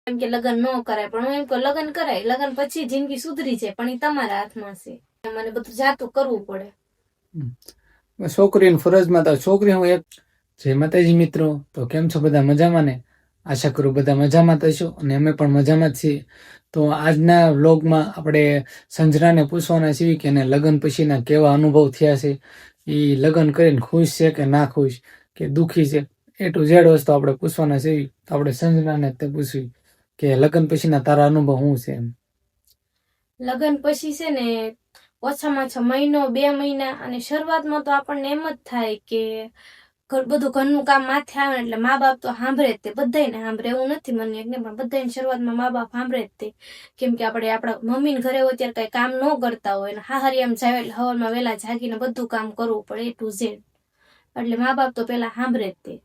એમ કે લગ્ન ન કરાય, પણ હું એમ કહું લગ્ન કરાય, લગ્ન પછી જિંદગી સુધરી જાય, પણ એ તમારા હાથમાં છે. મને બધું જાતું કરવું પડે. છોકરીની ફરજમાં તો છોકરી હું એક. જય માતાજી મિત્રો, તો કેમ છો બધા? મજામાં ને? આશા કરું બધા મજામાં થશો અને અમે પણ મજામાં જ છીએ. તો આજના વ્લોગમાં આપણે સંજરાને પૂછવાના છીએ કે એને લગ્ન પછીના કેવા અનુભવ થયા છે, એ લગ્ન કરીને ખુશ છે કે ના ખુશ કે દુઃખી છે, એ ટુ ઝેડ વસ્તુ આપણે પૂછવાના છીએ. તો આપણે સંજરાને તે પૂછવી કે લગ્ન પછીના તારા અનુભવ શું છે એમ. લગ્ન પછી છે ને ઓછામાં ઓછા મહિનો 2 મહિના, અને શરૂઆતમાં તો આપણને એમ જ થાય કે બધું ઘરનું કામ માથે આવે એટલે મા બાપ તો સાંભળે જ તે, બધાને સાંભળે એવું નથી મને એકને, પણ બધાને શરૂઆતમાં મા બાપ સાંભળે જ તે. કેમ કે આપણે આપણા મમ્મીને ઘરે હોય ત્યારે કઈ કામ ન કરતા હોય ને હાહરિયામ જાય એટલે સવારમાં વહેલા જાગીને બધું કામ કરવું પડે A to Z, એટલે મા બાપ તો પેલા સાંભળે જ તે.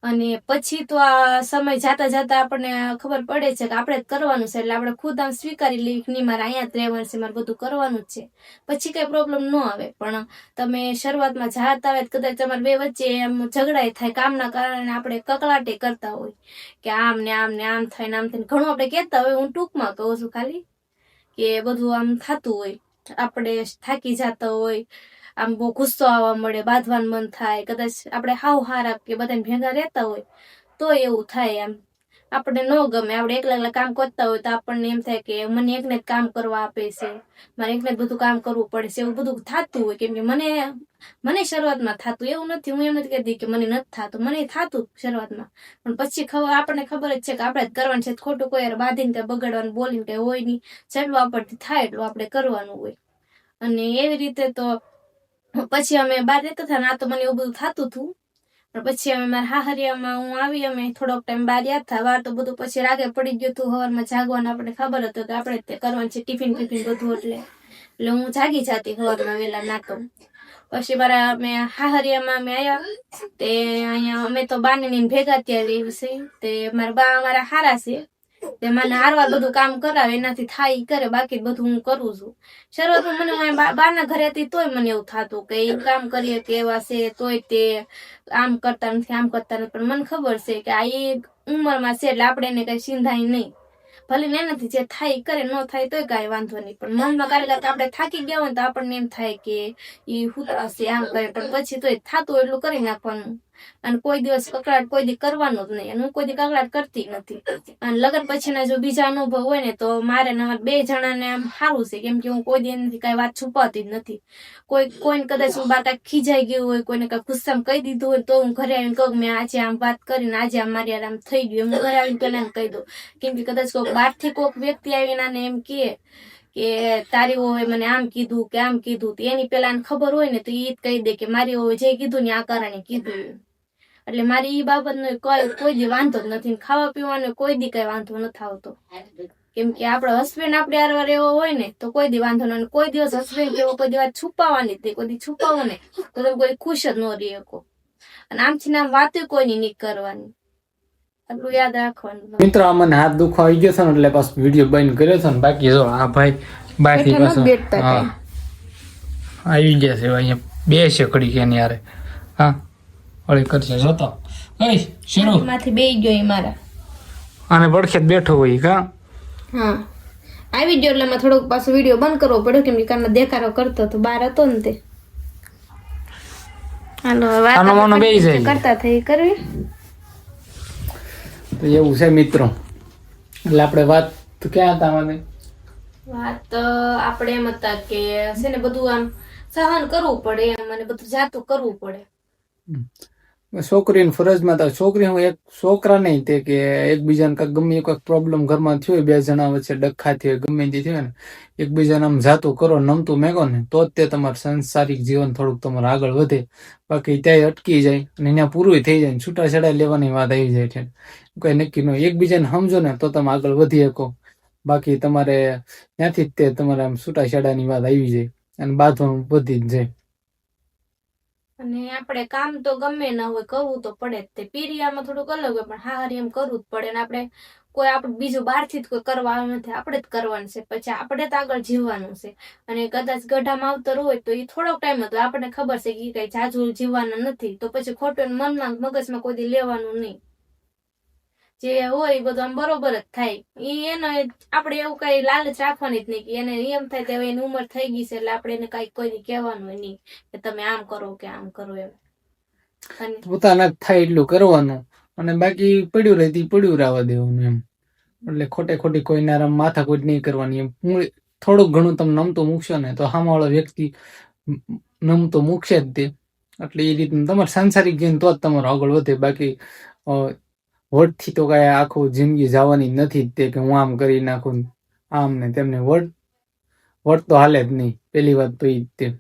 અને પછી તો આ સમય જાતા જાતા આપણને ખબર પડે છે કે આપણે જ કરવાનું છે, એટલે આપણે ખુદ આમ સ્વીકારી લેવી કે નહીં મારે અહીંયા જ રહેવાનું છે, મારે બધું કરવાનું જ છે, પછી કઈ પ્રોબ્લેમ ન આવે. પણ તમે શરૂઆતમાં જાતા હોય કદાચ તમારે બે વચ્ચે એમ ઝઘડાય થાય કામના કારણે, આપણે કકળાટે કરતા હોય કે આમ ને આમ ને આમ થાય ને આમ થાય, ઘણું આપણે કહેતા હોય. હું ટૂંકમાં કહું છું ખાલી કે બધું આમ થતું હોય, આપણે થાકી જતા હોય, આમ બહુ ગુસ્સો આવવા મળે, બાંધવાનું મન થાય, કદાચ આપણે હાવ હારા કે બધાને ભેગા રહેતા હોય તો એવું થાય. આમ આપણને ન ગમે, આપણે એકલા કામ કરતા હોય તો આપણને એમ થાય કે મને એકને જ કામ કરવા આપે છે, મારે એકને જ બધું કામ કરવું પડે છે, એવું બધું થતું હોય. કેમ કે મને શરૂઆતમાં થતું, એવું નથી, હું એમ નથી કહેતી કે મને નથી થતું, મને થતું શરૂઆતમાં, પણ પછી આપણને ખબર જ છે કે આપણે જ કરવાનું છે, ખોટું કોઈ બાંધીને કઈ બગાડવાનું બોલીને કઈ હોય નહીં, જેટલું આપણથી થાય એટલું આપણે કરવાનું હોય. અને એવી રીતે તો પછી અમે બહાર રહેતા હતા ને, આ તો મને એવું બધું થતું હતું. પણ પછી અમે મારા હાહરિયામાં હું આવી, અમે થોડોક ટાઈમ બહાર યાદ થા વાર તો બધું પછી રાગે પડી ગયું હતું. સવારમાં જાગવાનું આપણને ખબર હતું કે આપણે તે કરવાનું છે, ટિફિન બધું, એટલે હું જાગી જતી સવારમાં વહેલા. ના તો પછી મારા અમે હાહરિયામાં અમે આવ્યા તે અહીંયા અમે તો બાને ભેગા ત્યાં રહી છે, તે મારા બા અમારા હારા છે, તે મને હારવાર બધું કામ કરાવે, એનાથી થાય કરે, બાકી બધું હું કરું છું. શરૂઆતમાં મને બાના ઘરે હતી તોય મને એવું થતું કે એ કામ કરીએ કે એવા છે તોય તે આમ કરતા નથી, આમ કરતા નથી, પણ મને ખબર છે કે આ એ ઉંમરમાં છે એટલે આપણે એને કઈ સિંધાય નહીં, ભલે ને એનાથી જે થાય કરે, ન થાય તોય કઈ વાંધો નહીં. પણ મનમાં કાર્યગત આપણે થાકી ગયા હોય તો આપણને એમ થાય કે એ હુતાશે આમ કરે, પણ પછી તોય થતું એટલું કરી નાખવાનું. અને કોઈ દિવસ કકડાટ કોઈ દી કરવાનું જ નહીં, અને હું કોઈ દી કકડાટ કરતી નથી. અને લગ્ન પછીના જો બીજા અનુભવ હોય ને તો મારે ને બે જણાને આમ સારું છે, કેમ કે હું કોઈ દી એનાથી કઈ વાત છુપાવતી જ નથી. કોઈને કદાચ હું બાર કાંઈક ખીજાઈ ગયું હોય, કોઈને કઈ ગુસ્સામાં કહી દીધું હોય તો હું ઘરે આવીને કહું મેં આજે આમ વાત કરીને આજે આમ મારી આમ થઈ ગયું, હું ઘરે આવીને પેલા એને કહી દઉં. કેમ કે કદાચ કોઈક બહારથી કોઈક વ્યક્તિ આવીને આને એમ કે તારી હોય મને આમ કીધું કે આમ કીધું, એની પેલા ખબર હોય ને તો એ જ કહી દે કે મારી હોય જે કીધું ને આ કારણે કીધું. એટલે મારી ઈ બાબતનો કોઈ દી વાંધો જ નથી. ખાવા પીવાનો કોઈ દી કઈ વાંધો નથી આવતો, કેમ કે આપણો હસબન્ડ આપણે હારવાર એવો હોય ને તો કોઈ દી વાંધો નહીં. કોઈ દિવસ હસબન્ડ કેવો કોઈ દી વાત છુપાવવાની જ નહીં, કોઈ દી છુપાવો ને તો તમે કોઈ ખુશ જ ન રહી શકો. અને આમથી આમ વાતો કોઈની નહીં કરવાની, એટલું યાદ રાખવાનું. મિત્રો આ મને હાથ દુખવા આવી ગયો છે ને એટલે પાછો વિડીયો બંધ કર્યો છે ને. બાકી જો આ ભાઈ બાકી પાછો આવી ગયા છે અહીંયા બે છે ઘડી કે ની યારે. હા ઓળી કરશે જોતો એ શરૂ માંથી બેઈ ગયો એ મારા આને પડખે બેઠો હોય કા. હા આવી ગયો એટલે મેં થોડોક પાછો વિડીયો બંધ કરવો પડ્યો, કેમ કે કારણે દેખાડો કરતો તો બહાર હતો ને તે. હાલો વાત બેઈ જાય કરતા થઈ કરવી તો એવું છે મિત્રો. એટલે આપણે વાત ક્યાં હતા મને વાત આપણે એમ હતા કે છે ને બધું આમ સહન કરવું પડે એમ, અને બધું જાતું કરવું પડે. છોકરીની ફરજમાં તો છોકરી હું એક છોકરા નહીં તે કે એકબીજાને કાંઈક ગમે કોઈક પ્રોબ્લેમ ઘરમાં થયો હોય, બે જણા વચ્ચે ડખા થયો ગમે તે થયો ને, એકબીજાને આમ જાતું કરો નમતું મેગો ને તો જ તે તમારું સંસારિક જીવન થોડુંક તમારું આગળ વધે. બાકી ત્યાં અટકી જાય અને ત્યાં પૂરું થઈ જાય, છૂટાછેડા લેવાની વાત આવી જાય છે. કઈ નક્કી ન એકબીજાને સમજો ને તો તમે આગળ વધી શકો, બાકી તમારે ત્યાંથી જ તે તમારે આમ છૂટાછેડાની વાત આવી જાય અને બાંધવાનું વધી જ જાય. અને આપણે કામ તો ગમે ના હોય કરવું તો પડે જ. તે પીરિયામાં થોડુંક અલગ હોય, પણ હારી એમ કરવું જ પડે. ને આપણે કોઈ આપણે બીજું બહારથી જ કોઈ કરવા આવ્યું નથી, આપણે જ કરવાનું છે, પછી આપણે જ આગળ જીવવાનું છે. અને કદાચ ગઢા માવતર હોય તો એ થોડોક ટાઈમ હતો, આપણને ખબર છે કે એ કઈ જાજુ જીવવાના નથી, તો પછી ખોટું મનમાં મગજમાં કોઈ દી લેવાનું નહીં. જે હોય એ બધું આમ બરોબર જ થાય. ઈ એનો આપણે એવું કઈ લાલચ રાખવાની જ નહીં કે એને એમ થાય કે હવે એની ઉંમર થઈ ગઈ છે એટલે આપણે એને કઈ કોઈ કહેવાનું નહીં કે તમે આમ કરો કે આમ કરો એમ. અને પોતાના થાય એટલું કરવાનું અને બાકી પડ્યું રહે પડ્યું રહેવા દેવાનું એમ. એટલે ખોટી કોઈના માથાકૂટ નહીં કરવાની એમ. થોડુંક ઘણું તમે નમતું મૂકશો ને તો સામેવાળો વ્યક્તિ નમતું મૂકશે જ તે. એટલે એ રીતનું તમારે સાંસારિક જીવન તો જ તમારો આગળ વધે. બાકી વટથી તો કઈ આખું જિંદગી જવાની નથી જ તે કે હું આમ કરી નાખું આમ ને તેમને વટ તો હાલે જ નહીં. પેલી વાત તો ઈ જ તે.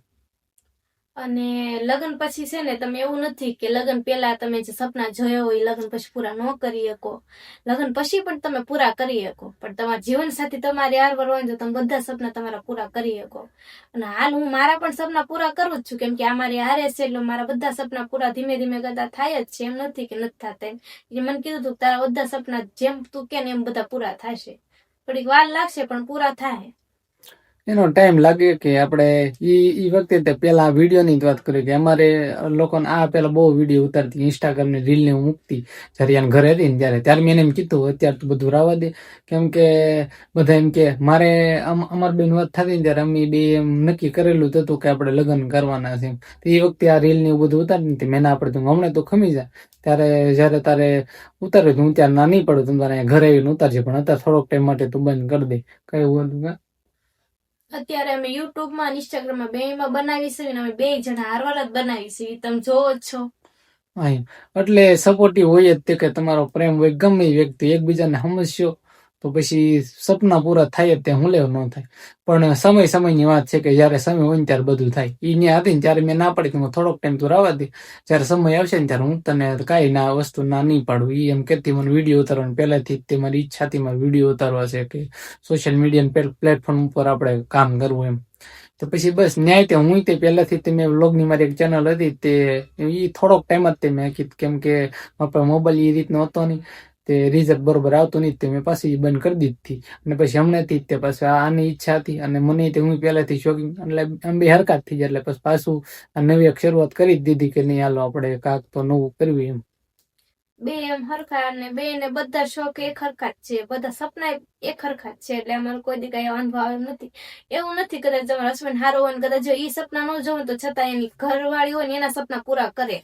અને લગ્ન પછી છે ને તમે એવું નથી કે લગ્ન પહેલા તમે જે સપના જોયા હોય લગ્ન પછી પૂરા ન કરી શકો. લગ્ન પછી પણ તમે પૂરા કરી શકો, પણ તમારા જીવન સાથી તમારી હાર હોય તો તમે બધા સપના તમારા પૂરા કરી શકો. અને હાલ હું મારા પણ સપના પૂરા કરું જ છું, કેમ કે આ મારી હારે છે એટલે મારા બધા સપના પૂરા ધીમે ધીમે કરતા થાય જ છે. એમ નથી કે નથી થતા. એ મને કીધું હતું તારા બધા સપના જેમ તું કે ને એમ બધા પૂરા થશે. થોડીક વાર લાગશે પણ પૂરા થાય. એનો ટાઈમ લાગે કે આપણે ઈ વખતે પેલા વિડીયો ની વાત કરી કે અમારે લોકોને આ પેલા બહુ વિડીયો ઉતારતી ઇન્સ્ટાગ્રામ ની રીલ ને મૂકતી જયારે એને ઘરે હતી ને ત્યારે મેં એને કીધું અત્યારે તો બધું રાવા દે, કેમ કે બધા એમ કે મારે અમાર બેન વાત થતી ને ત્યારે અમે બે એમ નક્કી કરેલું હતું કે આપણે લગ્ન કરવાના છે. એ વખતે આ રીલ ને એવું બધું ઉતારતી મેં ના પડતું હમણાં તો ખમી જાય ત્યારે જયારે તારે ઉતાર્યું હું ત્યારે ના નહીં પડું તમારે ઘરે આવીને ઉતારજે, પણ અત્યારે થોડોક ટાઈમ માટે તું બંધ કરી દે. કઈ હતું અત્યારે અમે યુટ્યુબ માં ઇન્સ્ટાગ્રામ માં બે માં બનાવીશું ને અમે બે જણા હારવાર જ બનાવીશું. તમે જોવો જ છો. એટલે સપોર્ટિવ હોય જ તે કે તમારો પ્રેમ હોય ગમે વ્યક્તિ એકબીજાને સમજશો તો પછી સપના પૂરા થાય જ ત્યાં હું લેવ ન થાય. પણ સમયની વાત છે કે જયારે સમય હોય ને ત્યારે બધું થાય. ઈ ત્યાં હતી ને ત્યારે મેં ના પાડી કે થોડોક ટાઈમ તું રાવા દે, જયારે સમય આવશે ને ત્યારે હું તને કઈ ના વસ્તુ ના નહીં પાડું. ઈ એમ કેતી મને વિડીયો ઉતારવાની પહેલાથી તે મારી ઈચ્છા હતી મારે વિડીયો ઉતારવા છે કે સોશિયલ મીડિયા પ્લેટફોર્મ ઉપર આપણે કામ કરવું એમ. તો પછી બસ ન્યાય તે હું તે પહેલાથી મેં વ્લોગની મારી એક ચેનલ હતી તે ઈ થોડોક ટાઈમ જ તે મેં કીધું કેમ કે મોબાઈલ એ રીતનો હતો નહીં તે રિઝલ્ટ બરોબર આવતું નહીં તે મેં પાછી બંધ કરી દીધી. અને પછી હમણાંથી તે પાછું આની ઈચ્છા હતી અને મને તે હું પહેલાથી શોખીન એટલે આમ બે હરકત થઈ જાય એટલે પછી પાછું આ નવી એક શરૂઆત કરી જ દીધી કે નહીં હાલો આપણે કાંક તો નવું કરવી એમ. બે એમ હરખા અને બે ને બધા શોખ એક હરખા જ છે, બધા સપના એક હરખા જ છે. એટલે અમારે કોઈ દી કઈ વાંધો આવે એમ નથી. એવું નથી કદાચ તમારા હસબન્ડ હારો હોય ને કદાચ જો ઈ સપના ન જોવે તો છતાં એની ઘરવાળી હોય ને એના સપના પૂરા કરે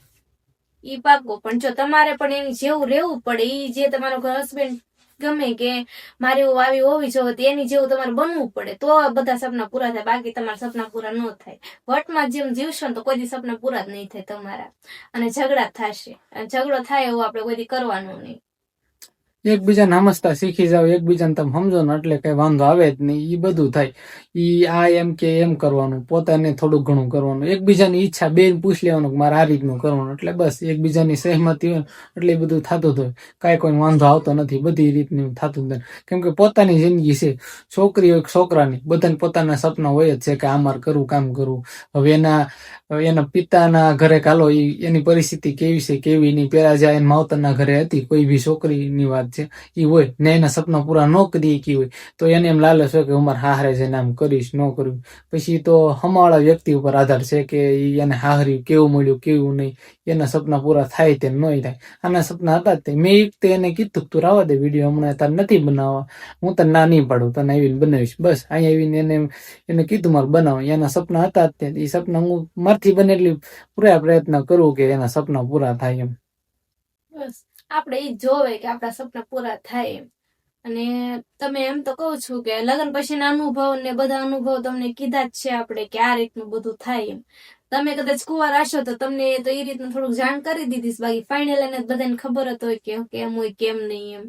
ઈ પાકો. પણ જો તમારે પણ એની જેવું રહેવું પડે, ઈ જે તમારો હસબન્ડ ગમે કે મારે એવું આવી હોવી જોઈએ એની જેવું તમારે બનવું પડે તો બધા સપના પૂરા થાય. બાકી તમારા સપના પૂરા ન થાય. વટમાં જેમ જીવશો ને તો કોઈ દી સપના પૂરા જ નહીં થાય તમારા, અને ઝઘડા થશે. અને ઝઘડો થાય એવું આપણે કોઈ દી કરવાનું નહીં. એકબીજાને સમજતા શીખી જાવ, એકબીજાને તમે સમજો ને એટલે કઈ વાંધો આવે જ નહીં. ઈ બધું થાય. ઈ આ એમ કે એમ કરવાનું, પોતાને થોડુંક ઘણું કરવાનું, એકબીજાની ઈચ્છા બેન પૂછ લેવાનું કે મારે આ રીતનું કરવાનું. એટલે બસ એકબીજાની સહેમતી હોય એટલે એ બધું થતું જ હોય. કાંઈ કોઈ વાંધો આવતો નથી. બધી રીતનું થતું જ નથી. કેમ કે પોતાની જિંદગી છે. છોકરી હોય છોકરાની બધાને પોતાના સપના હોય જ છે કે આ મારે કરવું કામ કરવું. હવે એના પિતાના ઘરે કાલો એની પરિસ્થિતિ કેવી છે કેવી નહીં. પેલા જ્યાં એના માવતરના ઘરે હતી કોઈ બી છોકરીની વાત છે ઈ હોય ને એના સપના પૂરા ન કરી શકી હોય તો એને એમ લાલચ હોય કે હું મારા હાહરે જઈને આમ કરીશ ન કર્યું. પછી તો હમાવાળા વ્યક્તિ ઉપર આધાર છે કે એને હાહરી કેવું મળ્યું કેવું નહીં, એના સપના પૂરા થાય તે ન થાય. આના સપના હતા જ મેં એક એને કીધું તું રાવા દે વિડીયો હમણાં તાર નથી બનાવવા, હું તને ના નહીં પાડું, તને આવીને બનાવીશ. બસ અહીંયા આવીને એને કીધું મારે બનાવો. એના સપના હતા જ તે એ સપના હું મારથી બને એટલી પૂરા પ્રયત્ન કરું કે એના સપના પૂરા થાય એમ. બસ આપણે ઈ જોવે કે આપણા સપના પૂરા થાય એમ. અને તમે એમ તો કહું છું કે લગ્ન પછીના અનુભવ ને બધા અનુભવ તમને કીધા જ છે આપણે કે આ રીતનું બધું થાય એમ. તમે કદાચ કુંવાર હશો તો તમને તો એ રીતનું થોડુંક જાણ કરી દીધી. બાકી ફાઇનલ એને બધાને ખબર જ હોય કે કેમ હોય કેમ નહીં એમ.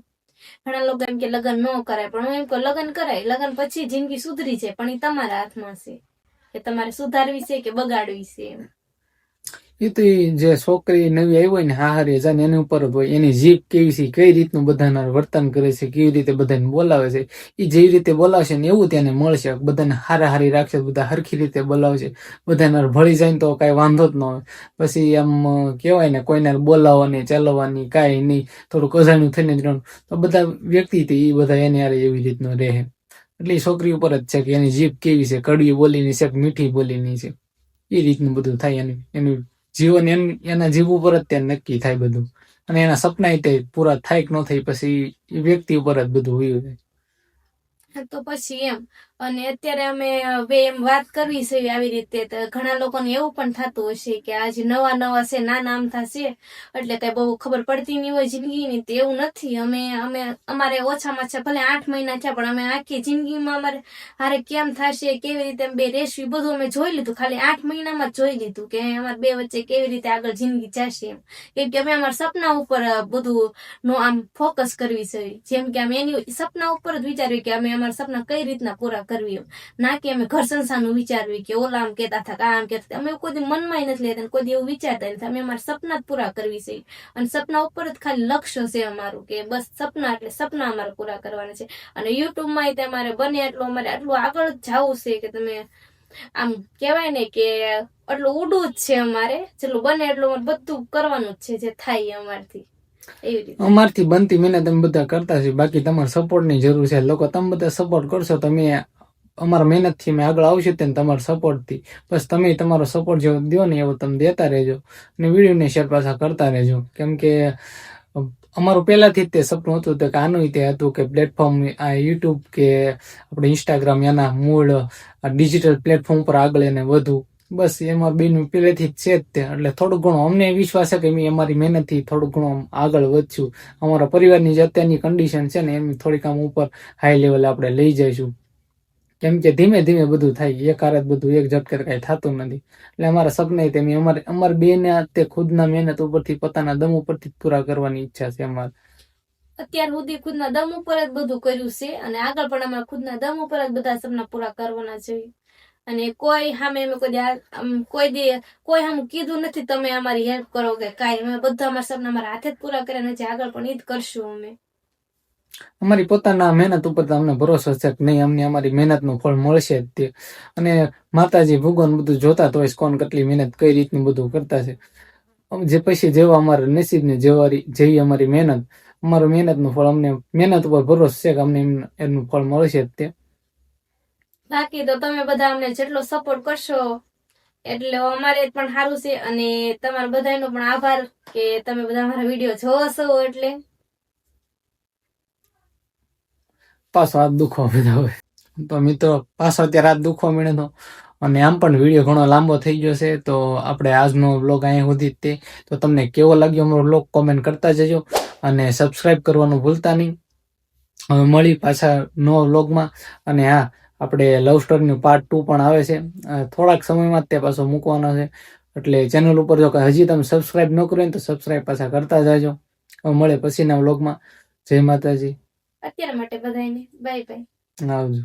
ઘણા લોકો એમ કે લગ્ન ન કરાય, પણ હું એમ કહું લગ્ન કરાય. લગ્ન પછી જિંદગી સુધરી જાય પણ એ તમારા હાથમાં છે કે તમારે સુધારવી છે કે બગાડવી છે એમ. એ તો જે છોકરી નવી આવી હોય ને હાહરી જાને એની ઉપર જ હોય. એની જીભ કેવી છે, કઈ રીતનું બધાના વર્તન કરે છે, કેવી રીતે બધાને બોલાવે છે. એ જેવી રીતે બોલાવશે ને એવું તેને મળશે. બધાને હારી રાખશે, બધા હરખી રીતે બોલાવશે. બધાને ભળી જાય ને તો કઈ વાંધો જ ન હોય. પછી આમ કેવાય ને કોઈને બોલાવવાની ચાલવાની કાંઈ નહીં, થોડુંક અજાણ્યું થઈને જ રહેવાનું તો બધા વ્યક્તિ એ બધા એને યાર એવી રીતનું રહે. એટલે એ છોકરી ઉપર જ છે કે એની જીભ કેવી છે, કડવી બોલીની છે કે મીઠી બોલીની છે. એ રીતનું બધું થાય એની જીવન એના જીવ ઉપર જ ત્યાં નક્કી થાય બધું, અને એના સપના તે પૂરા થાય કે ન થાય પછી એ વ્યક્તિ ઉપર જ બધું હોય જાય. તો પછી એમ, અને અત્યારે અમે બે એમ વાત કરવી છે આવી રીતે, તો ઘણા લોકોને એવું પણ થતું હશે કે આજે નવા નવા છે, નાના આમ થશે એટલે કઈ બહુ ખબર પડતી નહીં હોય જિંદગીની. તો એવું નથી. અમે અમારે ઓછામાં ઓછા ભલે 8 મહિના થયા, પણ અમે આખી જિંદગીમાં અમારે હારે કેમ થશે, કેવી રીતે અમે બે રેસવી, બધું અમે જોઈ લીધું. ખાલી 8 મહિનામાં જ જોઈ લીધું કે અમારા બે વચ્ચે કેવી રીતે આગળ જિંદગી જશે એમ. કેમ કે અમે અમારા સપના ઉપર બધું નો આમ ફોકસ કરવી છે. જેમ કે અમે એની સપના ઉપર જ વિચાર્યું કે અમે અમારા સપના કઈ રીતના પૂરા કરવી, ના કે અમે ઘર સંસારનું વિચારવી કે ઓલા આમ કહેતા હતા, આમ કહેતા હતા. અમે કોઈ દી મનમાં નથી લેતા, કોઈ દી એવું વિચારતા નથી. અમે અમારા સપના જ પૂરા કરવી છે, અને સપના ઉપર જ ખાલી લક્ષ્ય છે અમારું કે બસ સપના એટલે સપના અમારે પૂરા કરવાના છે. અને યુટ્યુબમાં અમારે બને એટલું અમારે આટલું આગળ જ જવું છે કે તમે આમ કહેવાય ને કે એટલું ઉડવું જ છે અમારે, જેટલું બને એટલું અમારે બધું કરવાનું જ છે જે થાય અમારથી. અમારથી બનતી મહેનત અમે બધા કરતા છીએ, બાકી તમારે સપોર્ટ ની જરૂર છે. લોકો તમે બધા સપોર્ટ કરશો, તમે અમારા મહેનત થી અમે આગળ આવશું ને તમારા સપોર્ટ થી. બસ તમે તમારો સપોર્ટ જેવો દો ને એવો તમે દેતા રહેજો, અને વિડીયો ને શેર પાછા કરતા રહેજો. કેમ કે અમારું પહેલાથી જ તે સપનું હતું કે આનું તે હતું કે પ્લેટફોર્મ આ યુટ્યુબ કે આપણે ઇન્સ્ટાગ્રામ એના મૂળ ડિજિટલ પ્લેટફોર્મ પર આગળ એને વધુ, બસ એમાં બેનું પહેલેથી જ છે જ તે. એટલે થોડું ઘણું અમને વિશ્વાસ છે કે અમે અમારી મહેનતથી થોડું ઘણું આગળ વધશું. અમારા પરિવારની જે અત્યારની કન્ડિશન છે ને એમ થોડીક આમ ઉપર હાઈ લેવલે આપણે લઈ જઈશું. કેમ કે ધીમે ધીમે બધું થાય, એક હારે બધું એક ઝટકે કઈ થતું નથી. એટલે અમારા સપના તેમ અમારે બેને તે ખુદના મહેનત ઉપરથી પોતાના દમ ઉપરથી પૂરા કરવાની ઈચ્છા છે અમારે. અત્યાર સુધી ખુદના દમ ઉપર જ બધું કર્યું છે, અને આગળ પણ અમારા ખુદના દમ ઉપર જ બધા સપના પૂરા કરવાના છે. અને કોઈ સામે અમે કોઈ સામે કીધું નથી તમે અમારી હેલ્પ કરો કે કાંઈ. અમે બધા અમારા સપના અમારા હાથે જ પૂરા કર્યા છે, આગળ પણ ઈ જ કરશું અમે. અમારી પોતાના મહેનત ઉપર અમને ભરોસો છે કે નહીં, અમને અમારી મહેનતનું ફળ મળશે જ તે. અને માતાજી ભગવાન બધું જોતા તો હોય કોણ કેટલી મહેનત કઈ રીતનું બધું કરતા છે. જે પછી જેવા અમારા નસીબને જેવી અમારી મહેનત, અમારું મહેનતનું ફળ, અમને મહેનત ઉપર ભરોસો છે કે અમને એનું ફળ મળશે જ તે. બાકી તો તમે બધા અમને જેટલો સપોર્ટ કરશો એટલે અમારે પણ સારું છે, અને તમારા બધાનો પણ આભાર કે તમે બધા અમારા વિડીયો જોવો છો. એટલે પાછો હાથ દુખવા બધા હોય તો મિત્રો પાછો અત્યારે હાથ દુખવા મળે તો, અને આમ પણ વિડીયો ઘણો લાંબો થઈ ગયો છે. તો આપણે આજનો વ્લોગ અહીંયા સુધી જ તે. તો તમને કેવો લાગ્યો અમારો વ્લોગ કોમેન્ટ કરતા જજો, અને સબસ્ક્રાઇબ કરવાનું ભૂલતા નહીં. હવે મળી પાછા નવા વ્લોગમાં. અને હા, આપણે લવ સ્ટોરીનું પાર્ટ 2 પણ આવે છે થોડાક સમયમાં જ તે પાછો મૂકવાનો છે. એટલે ચેનલ ઉપર જો હજી તમે સબસ્ક્રાઇબ ન કર્યું તો સબસ્ક્રાઇબ પાછા કરતા જાજો. હવે મળે પછીના વ્લોગમાં. જય માતાજી. અત્યાર માટે બધાને બાય બાય. આવજો.